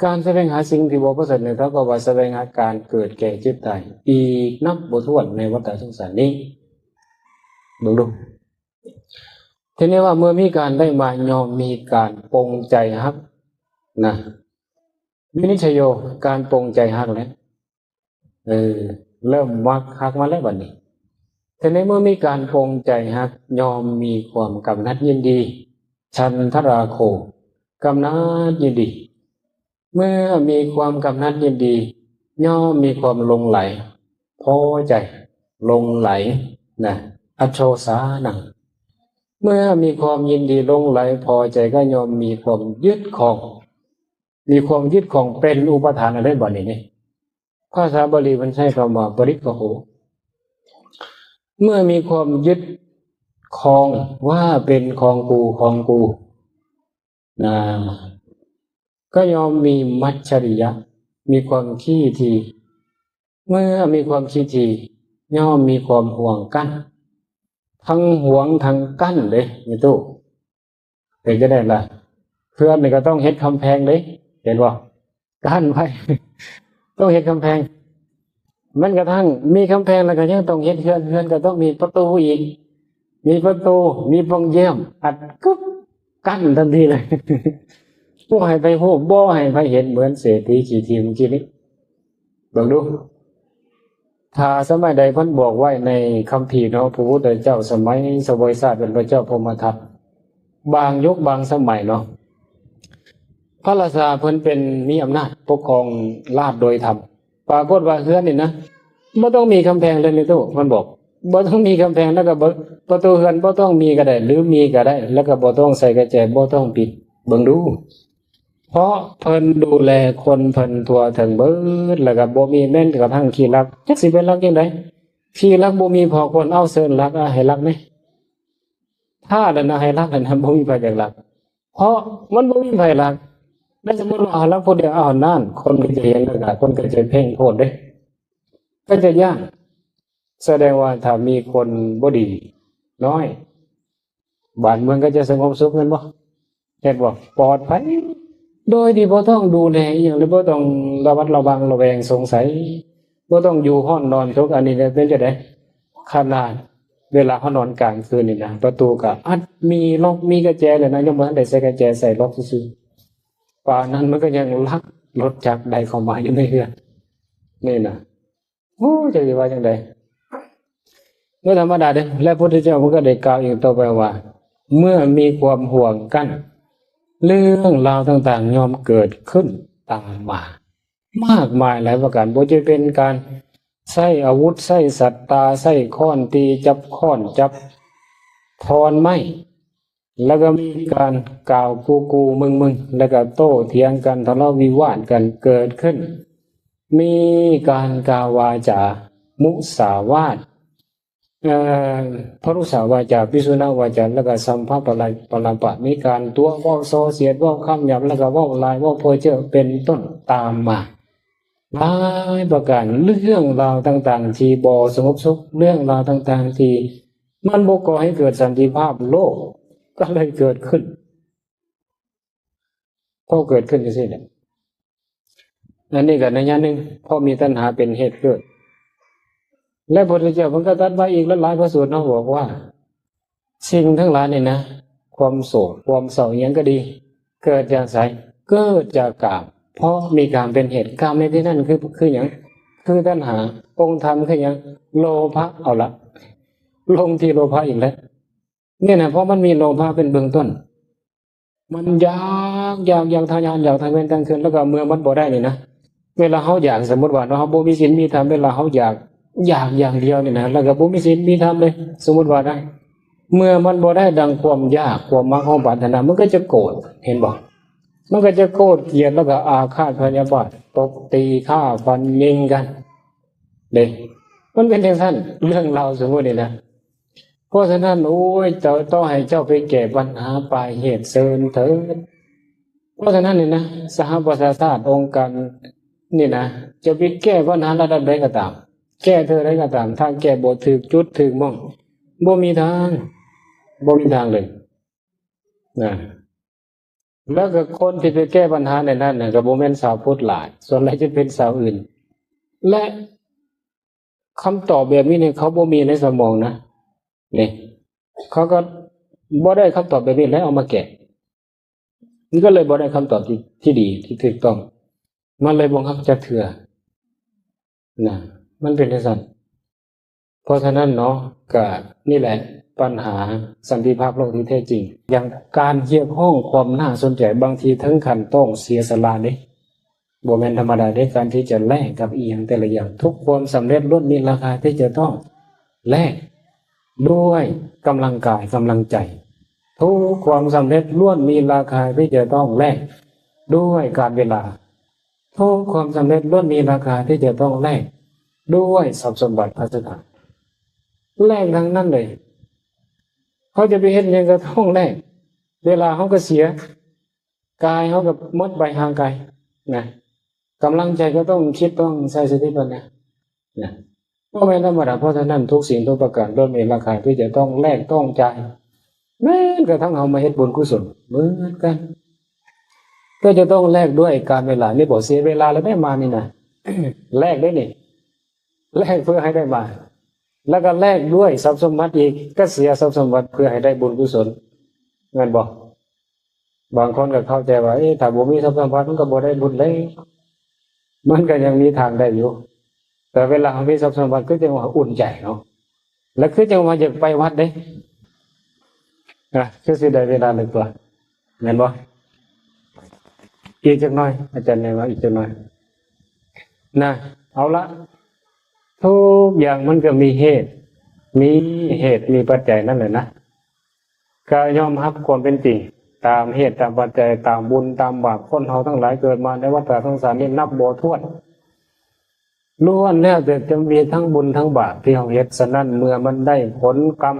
การแสวงหาสิ่งที่บ่ประเสริฐเนี่ยเท่ากับว่าแสวงหาการเกิดแก่เจ็บตายอีกนับบ่ถ้วนในวัฏสงสารนี้ดูทีนี้ว่าเมื่อมีการได้มายอมมีการปรงใจฮักนะวินิจฉัยโยการปรงใจฮักแล้วเริ่มมักฮักมาแล้วบัดนี้ทีนี้เมื่อมีการปรงใจฮักยอมมีความกำหนัดยินดีฉันทราโคกำหนัดยินดีเมื่อมีความกำหนัดยินดีย่อมมีความลงไหลพอใจลงไหลนะอโชสานังเมื่อมีความยินดีลงไหลพอใจก็ย่อมมีความยึดของเป็นอุปทานอะไรบ่นี้นี่ภาษาบาลีมันใช้คำว่าปริกโหเมื่อมีความยึดของว่าเป็นของกูนะก็ยอมมีมัจฉริยะมีความขี้ทีเมื่อมีความขี้ทีย่อมมีความห่วงกั้นทั้งห่วงทั้งกั้นเลยนี่ตู้เห็นจะได้ล่ะเพื่อนนี่ก็ต้องเฮ็ดกำแพงเลยเห็นบ่กั้นไว้ต้องเฮ็ดกำแพงมันกระทั่งมีกำแพงแล้วก็ยังต้องเฮ็ดเฮือนก็ต้องมีประตูอีกมีประตูมีปองเยี่ยมอัดกึ๊บกั้นทันทีเลยบ่ให้ไปโหบ่ให้ไปเห็นเหมือนเศรษฐีขี้ทีเมื่อกี้นี้ลองดูถ้าสมัยใดเพิ่นบอกไว้ในคัมภีร์เนาะพระพุทธเจ้าสมัยสมัยศาสตร์เป็นพระเจ้าพรหมทัตบางยุคบางสมัยเนาะพระราชาเพิ่นเป็นมีอำนาจปกครองราชย์โดยธรรมปรากฏว่าเฮือนนี่นะบ่ต้องมีกำแพงเลยนี่ตู้เพิ่นบอกบ่ต้องมีกำแพงแล้วก็ประตูเฮือนบ่ต้องมีก็ได้หรือมีก็ได้แล้วก็บ่ต้องใส่กระแจบ่ต้องปิดเบิ่งดูเพราะเพิ่นดูแลคนเพิ่นทั่วถึงเบิดแล้วก็บ่มีแม้นกระทั่งขี้รักจักสิเป็นรักจังได๋ขี้รักบ่มีพอคนเอาเชิญรักให้รักนี่ถ้านั่นน่ะให้รักนั่นบ่มีไผอยากรักเพราะมันบ่มีไผรักแล้วสมมุติว่าเอารักผู้เดียวเอานั่นคนก็จะเห็นแล้วก็คนก็จะเพ่งโทษเด้ก็จะยากแสดงว่าถ้ามีคนบ่ดีน้อยบ้านเมืองก็จะสงบสุขแม่นบ่เฮ็ดบ่ปลอดภัยโดยที่บ่ต้องดูแลอีหยังหรือบ่ต้องระมัดระวังระแวงสงสัยบ่ต้องอยู่ห้องนอนทุกอันนี้เป็นจังได๋ขนาดเวลาเฮานอนกลางคืนนี่นะประตูก็อัดมีล็อกมีกระแจเลยนะยังบ่ทันได้ใส่กระแจใส่ล็อกซื่อๆป่านนั้นมันก็ยังลักรถจักรใดเข้ามาอยู่ในเรือนนี่นะโอ้จะว่าจังได๋เมื่อธรรมดาเด้และพระพุทธเจ้ามันก็ได้กล่าวอีกต่อไปว่าเมื่อมีความห่วงกั้น เรื่องราวต่างๆย่อมเกิดขึ้นตามมา มากมายหลายประการบ่จะเป็นการใช้อาวุธใช้สัตตาใช้ค้อนตีจับค้อนจับทอนไม้แล้วก็มีการกล่าวกูมึงแล้วก็โต้เถียงกันทะเลาะวิวาทกันเกิดขึ้นมีการกล่าววาจามุสาวาทพรุษาวาจาพิสุณวาจาแล้วก็สัมภปลายปลาปะมีการตัวเว้าโซเสียดเว้าคำหยาบแล้วก็เว้าลายเว้าเพ้อเจ้อเป็นต้นตามมาหลายประการเรื่องราวต่างๆที่บ่สงบสุขเรื่องราวต่างๆที่มันบ่ก่อให้เกิดสันติภาพโลกก็เลยเกิดขึ้นพอเกิดขึ้นจังซี่เนี่ยอันนี้ก็ในยะหนึ่งเพราะมีตัณหาเป็นเหตุเกิดและพระพุทธเจ้าเพิ่นก็ตรัสไว้อีกหลายพระสูตรเนาะบอกว่าสิ่งทั้งหลายนี่นะความโศกความเศร้าอิหยังก็ดีเกิดจากไสเกิดจากกามเพราะมีกามเป็นเหตุกามในที่นั้นคือหยังคือตัณหาองค์ธรรมคือหยังโลภะเอาละลงที่โลภะอีกแล้วเนี่ยนะเพราะมันมีโลภะเป็นเบื้องต้นมันอยากทะยานอยากทะเวนกลางคืนแล้วก็เมื่อมันบ่ได้นี่นะเวลาเฮาอยากสมมุติว่าเฮาบ่มีศีลมีธรรมเวลาเฮาอยากอย่างเดียวนี่นะแล้วก็บ่มีศีลมีธรรมเลยสมมุติว่านะเมื่อมันบ่ได้ดังความอยากความมักของปรารถนามันก็จะโกรธเห็นบ่มันก็จะโกรธเกลียดแล้วก็อาฆาตพยาบาทตบตีฆ่าฟันยิงกันเด้มันเป็นจังซั่นเรื่องราวสมมุตินี่นะเพราะฉะนั้นโอ้ยเจ้าต้องให้เจ้าไปแก้ปัญหาปลายเหตุเชิญเถิดเพราะฉะนั้นนี่นะสหประชาชาติองค์การนี่นะจะไปแก้ปัญหาระดับใดก็ตามแก้เธอได้ก็ตามถ้าแก้บ่ถูกจุดถูกม่องบ่มีทางเลยนะแล้วก็คนที่ไปแก้ปัญหาในนั้นน่ะก็บ่แม่นชาวพุทธหลายส่วนใหญ่จะเป็นชาวอื่นและคำตอบแบบนี้เนี่ยเขาบ่มีในสมองนะนี่เขาก็บ่ได้คำตอบแบบนี้แล้วเอามาแก้มันก็เลยบ่ได้คำตอบที่ดีที่ถูกต้องมันเลยบ่ฮักจักเทื่อนะมันเป็นจังซั่นเพราะฉะนั้นเนาะก็นี่แหละปัญหาสันติภาพโลกที่แท้จริงอย่างการเกี่ยวข้องความน่าสนใจบางทีถึงขั้นต้องเสียสละเด้บ่แม่นธรรมดาเด้การที่จะแลกกับอีหยังแต่ละอย่างทุกความสำเร็จล้วนมีราคาที่จะต้องแลกด้วยกำลังกายกำลังใจทุกความสำเร็จล้วนมีราคาที่จะต้องแลกด้วยการเวลาทุกความสำเร็จล้วนมีราคาที่จะต้องแลกด้วยทรัพย์สมบัติพัสถานแลกทั้งนั้นเลยเขาจะไปเฮ็ดหยังก็ต้องแลกเวลาเขาก็เสียกายเขาก็หมดไปห่างไกลนะกำลังใจก็ต้องคิดต้องใช้สติปัญญานะก็ไม่ธรรมดาเพราะฉะนั้นทุกสิ่งทุกประการล้วนมีราคาที่จะต้องแลกต้องจ่ายแม้กระทั่งเอามาเฮ็ดบุญกุศลเหมือนกันก็จะต้องแลกด้วยการเวลานี่บอกเสียเวลาแล้วได้มานี่นะ แลกได้นี่แลกเพื่อให้ได้มาแล้วก็แลกด้วยทรัพย์สมบัติอีกก็เสียทรัพย์สมบัติเพื่อให้ได้บุญกุศลเงินบอกบางคนก็เข้าใจว่าถ้าบ่มีทรัพย์สมบัติมันก็บ่ได้บุญเลยมันก็ยังมีทางได้อยู่แต่เวลามีทรัพย์สมบัติก็จะว่าอุ่นใจเนาะแล้วคือจังว่าอยากไปวัดเด้คือสิได้เวลาเลยตัวเห็นบ่อีกจักหน่อยอาจารย์เนี่ยว่าอีกจักหน่อยนะเอาละทุกอย่างมันก็มีเหตุมีปัจจัยนั่นแหละนะก็ยอมรับความเป็นจริงตามเหตุตามปัจจัยตามบุญตามบาปคนเฮาทั้งหลายเกิดมาในวัฏสงสารนี้นับบ่ถ้วนล้วนแล้วแต่จะมีทั้งบุญทั้งบาปที่เฮาเฮ็ดฉะนั้นเมื่อมันได้ผลกรรม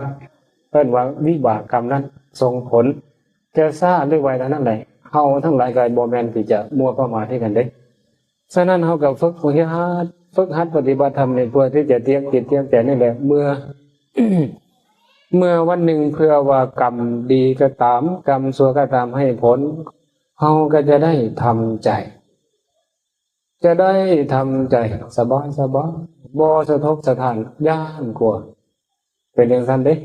เอิ้นว่าวิบากกรรมนั้นส่งผลจะซ่าหรือไวเท่านั้นแหละเฮาทั้งหลายก็บ่แม่นที่จะมัวประมาทให้กันเด้ฉะนั้นเฮาก็ฝึกหัดปฏิบัติธรรมในเพื่อที่จะเตรียมจิตเตรียมใจนี่แหละเมื่อ เมื่อวันหนึ่งเพื่อว่ากรรมดีก็ตามกรรมชั่วก็ตามให้ผลเฮาก็จะได้ทำใจสบายบ่สะทกสะท้านย่านกลัวเป็นอย่างนั้นเด้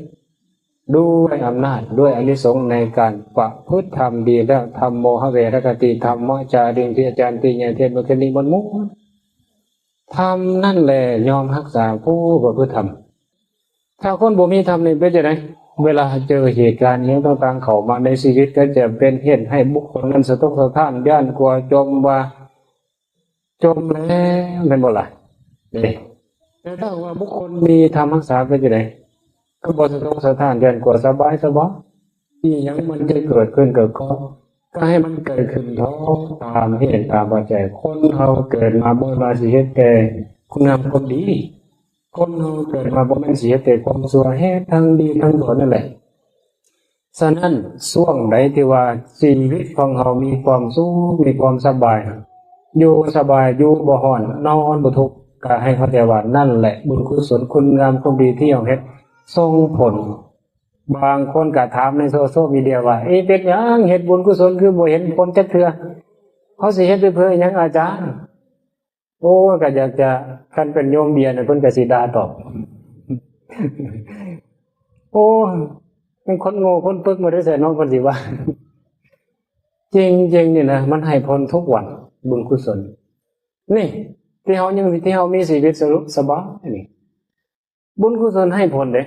ด้วยอำนาจด้วยอานิสงส์ในการประพฤติธรรมดีแล้วธรรมโมหะเวรคติธรรมมจาริงที่อาจารย์ตีใหญ่เทศน์มคณีมนมุขธรรมนั่นแหละยอมรักษาผู้ประพฤติธรรมถ้าคนบ่มีธรรมนี่เป็นจังได๋ เวลาเจอเหตุการณ์นี้ต่างๆเข้ามาในชีวิตก็จะเป็นเหตุให้บุคคลนั้นสะทกสะท้านย่านกลัวจมว่าจมแล้วเป็นบ่ล่ะนี่แต่ถ้าว่าบุคคลมีธรรมรักษาเป็นจังได๋ก็บ่สะทกสะท้านย่านกลัวสบายที่ยังมันจะเกิดขึ้นก็ให้มันเกิดขึ้นเท่าตามเหตุตามปัจจัยคนเราเกิดมาบ่ว่าสิเฮ็ดแต่คุณงามความดีคนเราเกิดมาบ่แม่นสิเฮ็ดแต่ความชั่วเฮ็ดทั้งดีทั้งชั่วนั่นแหละฉะนั้นช่วงใดที่ว่าชีวิตของเรามีความสุขมีความสบายอยู่สบายอยู่บ่ร้อนนอนบ่ทุกข์ก็ให้เข้าใจว่านั่นแหละบุญกุศลคุณงามความดีที่เราเฮ็ดส่งผลบางคนก็ถามในโซเชียลมีเดียว่าเป็นหยังเฮ็ดบุญกุศลคือบ่เห็นผลจักเทื่อเขาสิเฮ็ดไปเพื่อหยังอาจารย์โอ้ก็อยากจะคันเป็นโยมเบียร์น่ะเพิ่นก็สิด่าตอบโอ้เป็นคนโง่คนปึกบ่ได้ใส่น้องเพิ่นสิว่าจริงๆนี่นะมันให้ผลทุกวันบุญกุศลนี่ที่เฮามีชีวิตสบายนี่บุญกุศลให้ผลเด้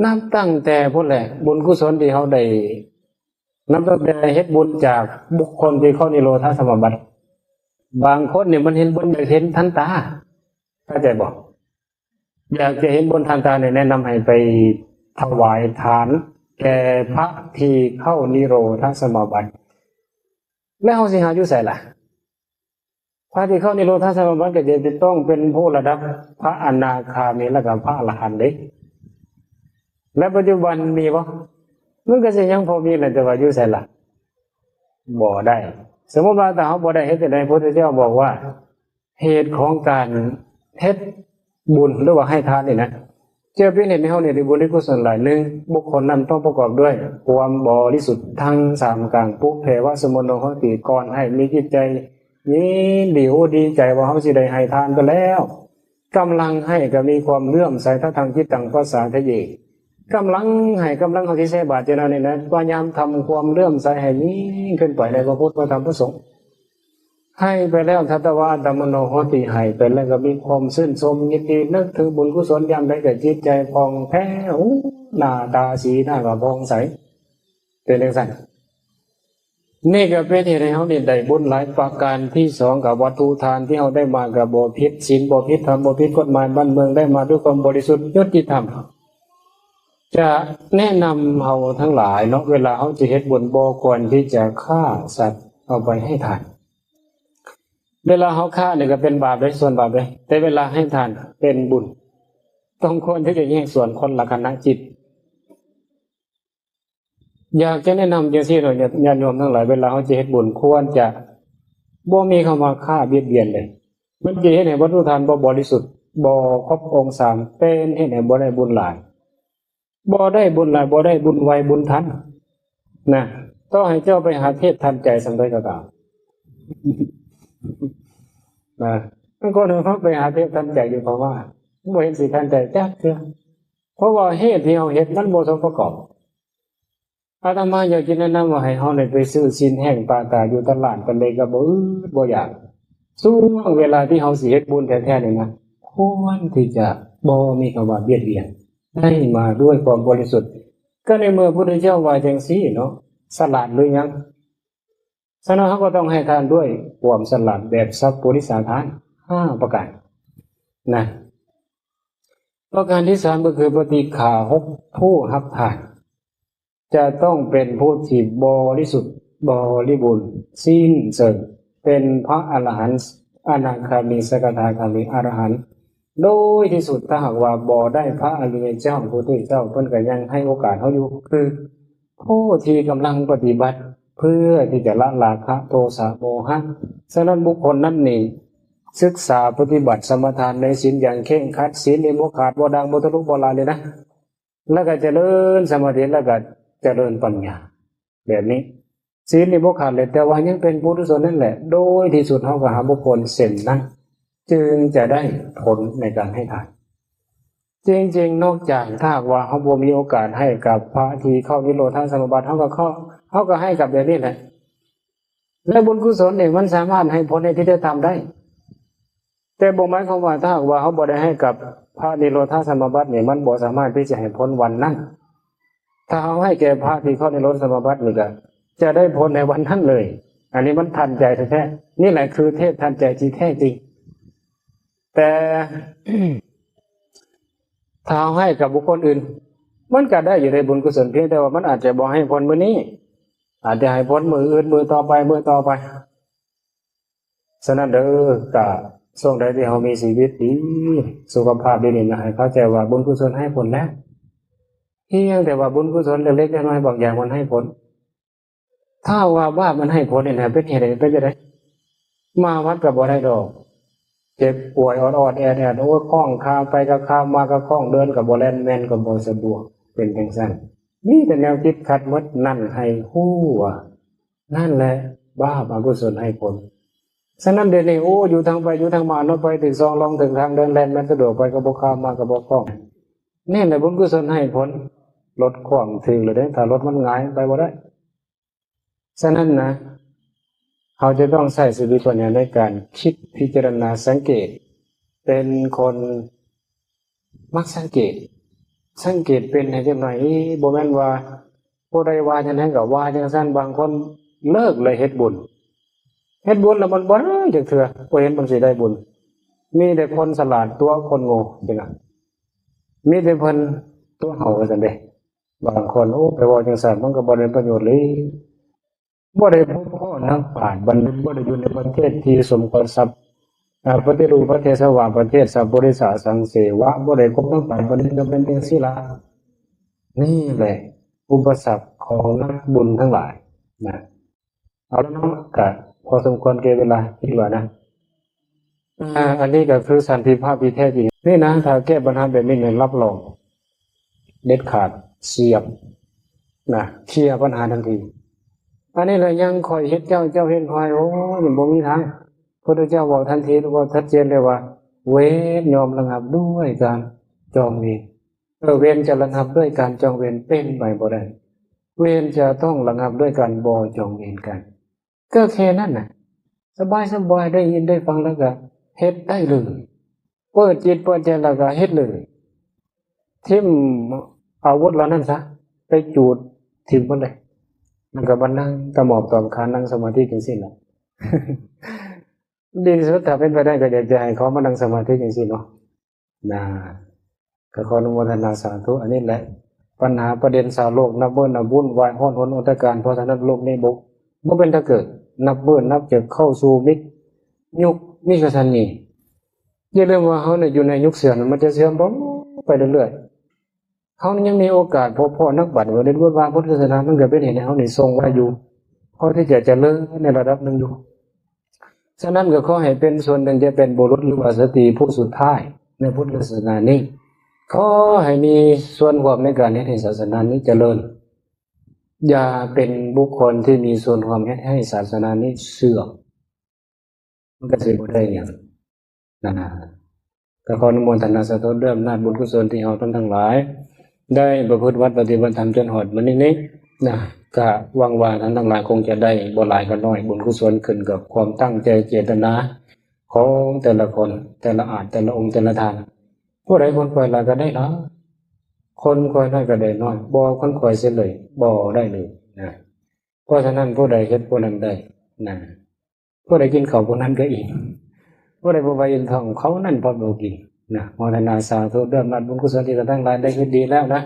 นับตั้งแต่พุ่นแหละบุญกุศลที่เขาได้นับตั้งแต่เฮ็ดบุญจากบุคคลที่เข้านิโรธสมาบัติบางคนเนี่ยมันเห็นบุญอยากเห็นทันตาเข้าใจบ่อยากจะเห็นบุญทันตาเนี่ยแนะนำให้ไปถวายทานแก่พระที่เข้านิโรธสมาบัติแล้วเฮาสิหาอยู่ไสล่ะพระที่เข้านิโรธสมาบัติก็จะต้องเป็นผู้ระดับพระอนาคามีและก็พระอรหันต์เด้และปัจจุบันมีบ่มันก็สิยังพอมีแหละแต่ว่าอยู่ไสล่ะบ่ได้สมมุติว่าถ้าเฮาบ่ได้เฮ็ดจังได๋พระพุทธเจ้าบอกว่าเหตุของการเฮ็ดบุญหรือว่าให้ทานนี่นะจะเป็นเหตุให้เฮาเนี่ยได้บุญได้กุศลหลายหนึ่งบุคคลนั้นต้องประกอบด้วยความบริสุทธิ์ทั้ง3กลางปุเพวะสมุนโนโหติก่อนให้มีจิตใจยินดีใจว่าเฮาสิได้ให้ทานไปแล้วกำลังให้ก็มีความเลื่อมใสทางจิตตังภาษาทะเยกำลังให้กำลังเขาที่ใช้บาตรเจริญนี่นะพยายามทำความเลื่อมใสให้นี้ขึ้นไปในพระพุทธพระธรรมพระสงฆ์ให้ไปแล้วทัตวาธรรมโนโหติให้ไปแล้วก็มีความชื่นชมยินดีนึกถึงบุญกุศลยามใดก็จิตใจผ่องแผ้วหน้าตาสีหน้าก็ผ่องใสเป็นจังซั่นนี่ก็เป็นเหตุให้เฮาได้บุญหลายประการที่2กับวัตถุทานที่เฮาได้มาก็บ่ผิดศีลบ่ผิดธรรมบ่ผิดกฎหมายบ้านเมืองได้มาด้วยความบริสุทธิ์ยุติธรรมจะแนะนำเราทั้งหลายเนาะเวลาเขาจะเฮ็ดบุญบ่ควรที่จะฆ่าสัตว์เอาไปให้ทานเวลาเขาฆ่าเนี่ยก็เป็นบาปได้ส่วนบาปเลยแต่เวลาให้ทานเป็นบุญต้องควรที่จะแยกส่วนคนละคณะจิตอยากจะแนะนำจังซี่เนาะญาติโยมทั้งหลายเวลาเขาจะเฮ็ดบุญควรจะบ่มีคำว่าฆ่าเบียดเบียนเลยมันจะเฮ็ดให้วัตถุทานบ่บริสุทธิ์บ่ครบองค์3เป็นเฮ็ดให้บ่ได้บุญหลายบ่ได้บุญหลายบ่ได้บุญไวบุญทันนะต้องให้เจ้าไปหาเทศทันใจสัมใดก็ตามนะมันก็นึกว่าไปหาเทศทันใจอยู่เพราะว่าบ่เห็นสิทันใจจักเทื่อเพราะว่าเหตุที่เฮาเฮ็ดมันบ่สมประกอบอาตมาอยากจะแนะนำว่าให้เฮาได้ไปซื้อศีลแห้งปาตาอยู่ตลาดปานใดก็บ่อยากช่วงเวลาที่เฮาสิเฮ็ดบุญแท้ๆนี่นะควรที่จะบ่มีคำว่าเบียดเบียนให้มาด้วยความบริสุทธิ์ก็ในเมื่อพระพุทธเจ้าว่าจังซี่เนาะสละหรือยังฉะนั้นเขาก็ต้องให้ทานด้วยความสละแบบสัพพุริสาทาน5ประการนะประการที่3ก็คือปฏิฆาหกผู้รับทานจะต้องเป็นผู้ที่บริสุทธิ์บริบูรณ์สิ้นเชิงเป็นพระอรหันต์อนาคามีสกทาคามีอรหันต์โดยที่สุดถ้าหากว่าบ่ได้พระอริยเจ้าพระพุทธเจ้าเพิ่นก็ยังให้โอกาสเขาอยู่คือผู้ที่กำลังปฏิบัติเพื่อที่จะละราคะโทสะโมหะฉะนั้นบุคคลนั้นนี่ศึกษาปฏิบัติสมถานในศีลอย่างเคร่งครัดศีลนี่บ่ขาดบ่ดังบ่ทะลุบ่ลาเลยนะแล้วก็เจริญสมาธิแล้วก็เจริญปัญญาแบบนี้ศีลนี่บ่ขาดเลยแต่ว่ายังเป็นปุถุชนนั่นแหละโดยที่สุดเฮาก็หาบุคคลเส้นนั้นจึงจะได้ผลในการให้ทานจริงๆนอกจากถ้าว่าเฮาบ่มีโอกาสให้กับพระที่เข้านิโรธสมาบัติเฮาก็ให้กับแบบนี้แหละและบุญกุศลเนี่ยมันสามารถให้ผลในที่จะทำได้แต่บ่หมายความว่าถ้าว่าเฮาบ่ได้ให้กับ พระนิโรธสมาบัติเนี่ยมันบ่สามารถที่จะให้พ้นวันนั้นถ้าเอาให้แก่พระที่เข้านิโรธสมาบัตินี่ก็จะได้พ้นในวันนั้นเลยอันนี้มันทันใจแท้ๆนี่แหละคือเทศทันใจที่แท้จริงแต่ ถ้าเอาให้กับบุคคลอื่นมันก็ได้อยู่ในบุญกุศลเพียงแต่ว่ามันอาจจะบ่ให้พ้นมื้อนี้อาจจะให้พ้นมื้ออื่นมื้อต่อไปมื้อต่อไปฉะนั้นเด้อกะช่วงใดที่เรามีชีวิตดีสุขภาพดีๆนะให้เข้าใจว่าบุญกุศลให้ผลแล้วเพียงแต่ว่าบุญกุศลเล็กๆน้อยๆบางอย่างมันให้ผลถ้าว่ามันให้ผลเนี่ยเป็นเหตุใดเป็นจังได๋มาวัดก็บ่ได้ดอกเจ็บป่วยออดๆแอดๆโอ้ยคล้องคาไปก็คามาก็คล้องเดินก็บ่แล่นแม่นก็บ่สะดวกเป็นจังซั่นมีแต่แนวคิดขัดมดนั่นให้ฮู้ว่านั่นแหละบาปอกุศลให้ผลฉะนั้นเดี๋ยวนี้โอ้อยู่ทางไปอยู่ทางมาเนาะไปถึงซองลองถึงทางเดินแล่นมันสะดวกไปก็บ่ข้ามมาก็บ่คล้องนี่แหละบุญกุศลให้ผลลดความถึงเลยเด้ถ้ารถมันหงายไปบ่ได้ฉะนั้นนะเขาจะต้องใช้สติปัญญาในการคิดพิจารณาสังเกตเป็นคนมักสังเกตเป็นให้จังได๋บ่แม่นว่าผู้ใดว่าจังได๋ก็ว่าจังซั่นบางคนเลิกเลยเฮ็ดบุญแล้วมันบ่ได้จักเทื่อบ่เห็นมันสิได้บุญมีแต่คนฉลาดตัวคนโง่จังนั้นมีแต่เพิ่นตัวเฮาว่าซั่นเด้บางคนโอ้ไปว่าจังซั่นมันก็บ่ได้ประโยชน์เลยบ่ได้พบพ่อนักปราชญ์บ่ได้อยู่ในประเทศที่สมควรทรัพย์ปฏิรูปประเทศสว่างประเทศสัพบริษัทสังเสวะบ่ได้พบนักปราชญ์บ่ได้เป็นจังซี่ล่ะนี่แหละอุปสรรคของนักบุญทั้งหลายนะเอาแล้วเนาะก็พอสมควรแก่เวลาคิดว่านะอันนี้ก็คือสันติภาพที่แท้จริงนี่นะถ้าแก้ปัญหาแบบนี้เนี่ยรับรองเด็ดขาดเฉียบนะเคลียร์ปัญหาทันทีอันนี้เลยยังคอยเฮ็ดเจ้าเฮ็ดคอยโอ้ยบ่มีทางพระพุทธเจ้าบอกทันทีว่าชัดเจนเลยว่าเว้นยอมระงับด้วยการจองเวรเวรจะระงับด้วยการจองเวรเป็นไปบ่ได้เวรจะต้องระงับด้วยการบ่จองเวรกันก็แค่นั้นน่ะสบายได้ยินได้ฟังแล้วก็เฮ็ดได้เลยเปิดจิตเปิดใจแล้วก็เฮ็ดเลยทิ่มอาวุธเหล่านั้นซะไปจูดทิ่มมันเลยมันก็มานั่งตะหมอบตอมคานนั่งสมาธิจังซี่ล่ะ ดีที่สุดถ้าเป็นไปได้ก็อยากจะให้เขามานั่งสมาธิจังซี่เนาะนะก็ขออนุโมทนาสาธุอันนี้แหละปัญหาประเด็นชาวโลกนับเบิ้ลนับวุ่นวายฮ้อนหนอุตการเพราะฉะนั้นโลกนี้บ่เป็นถ้าเกิดนับเบิ้ลนับจะเข้าสู่ยุคมิกทันนี้อย่าลืมว่าเขาเนี่ยอยู่ในยุคเสื่อมมันจะเสื่อมไปเรื่อยๆเขายังมีโอกาสพบพ่อนักบัตรว่าได้รู้ว่าพุทธศาสนามันเกิดเป็นเหตุให้เขาเนี่ยทรงไว้อยู่พอที่จะเจริญในระดับหนึ่งอยู่ฉะนั้นก็ขอให้เป็นส่วนหนึ่งจะเป็นบุรุษหรือว่าสตรีผู้สุดท้ายในพุทธศาสนานี้ขอให้มีส่วนร่วมในการให้ศาสนานี้เจริญอย่าเป็นบุคคลที่มีส่วนร่วมให้ศาสนานี้เสื่อมมันก็สิบ่ได้หยังนะก็ขออนุโมทนาสาธุด้วยอำนาจบุญกุศลที่เราทั้งหลายได้ประพฤติวัดปฏิบัติธรรมจนหอดมื้อนี้นะก็หวังว่าท่านทั้งหลายคงจะได้บ่หลายก็น้อยบุญกุศลขึ้นกับความตั้งใจเจตนาของแต่ละคนแต่ละอาจแต่ละองค์แต่ละทานผู้ใดคนคอยหลายก็ได้เนาะคนคอยน้อยก็ได้น้อยบ่คนคอยเสียเลยบ่ได้เลยนะเพราะฉะนั้นผู้ใดเฮ็ดผู้นั้นได้นะผู้ใดกินข้าวผู้นั้นก็อิ่มผู้ใดบ่ไปอิ่มท้องเขานั่นพอบ่กินนะโมทนาสาธุด้วยอำนาจบุญกุศลที่ท่านทั้งหลายได้เฮ็ดดีแล้วนะ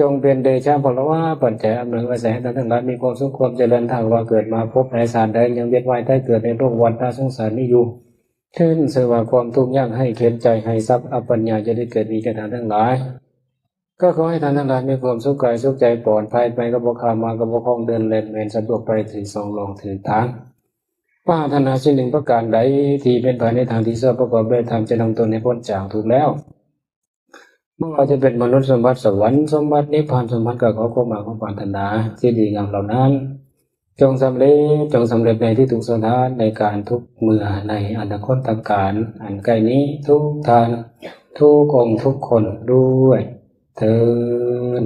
จงเป็นเดชะพลวะปัจจัยอำนวยอาศัยให้ท่านทั้งหลายมีความสุขความเจริญถ้าว่าเกิดมาพบในศาสตร์ใดยังเวียนว่ายตายเกิดในโลกวัฏสงสารนี้อยู่เช่นเสว่าความทุกข์ยากให้เข็นใจให้ทรัพย์อปัญญาจะได้เกิดมีแก่ท่านทั้งหลายก็ขอให้ท่านทั้งหลายมีความสุขกายสุขใจปลอดภัยไปกับบ่ข้ามมากับบ่คล้องเดินเล่นเว้นสะดวกไปถึงสองลองถึงทางปรารถนาสิ่งหนึ่งประการใดที่เป็นไปในทางที่ชอบประกอบด้วยธรรมจะนำตนให้พ้นจากทุกข์แล้วไม่ว่าจะเป็นมนุษย์สมบัติสวรรค์สมบัตินิพพานสมบัติก็ขอความหมายของปรารถนาที่ดีงามเหล่านั้นจงสำเร็จในที่ถูกสถานในการทุกเมื่อในอนาคตการอันใกล้นี้ทุกทานทุกองค์ทุกคนด้วยเถิด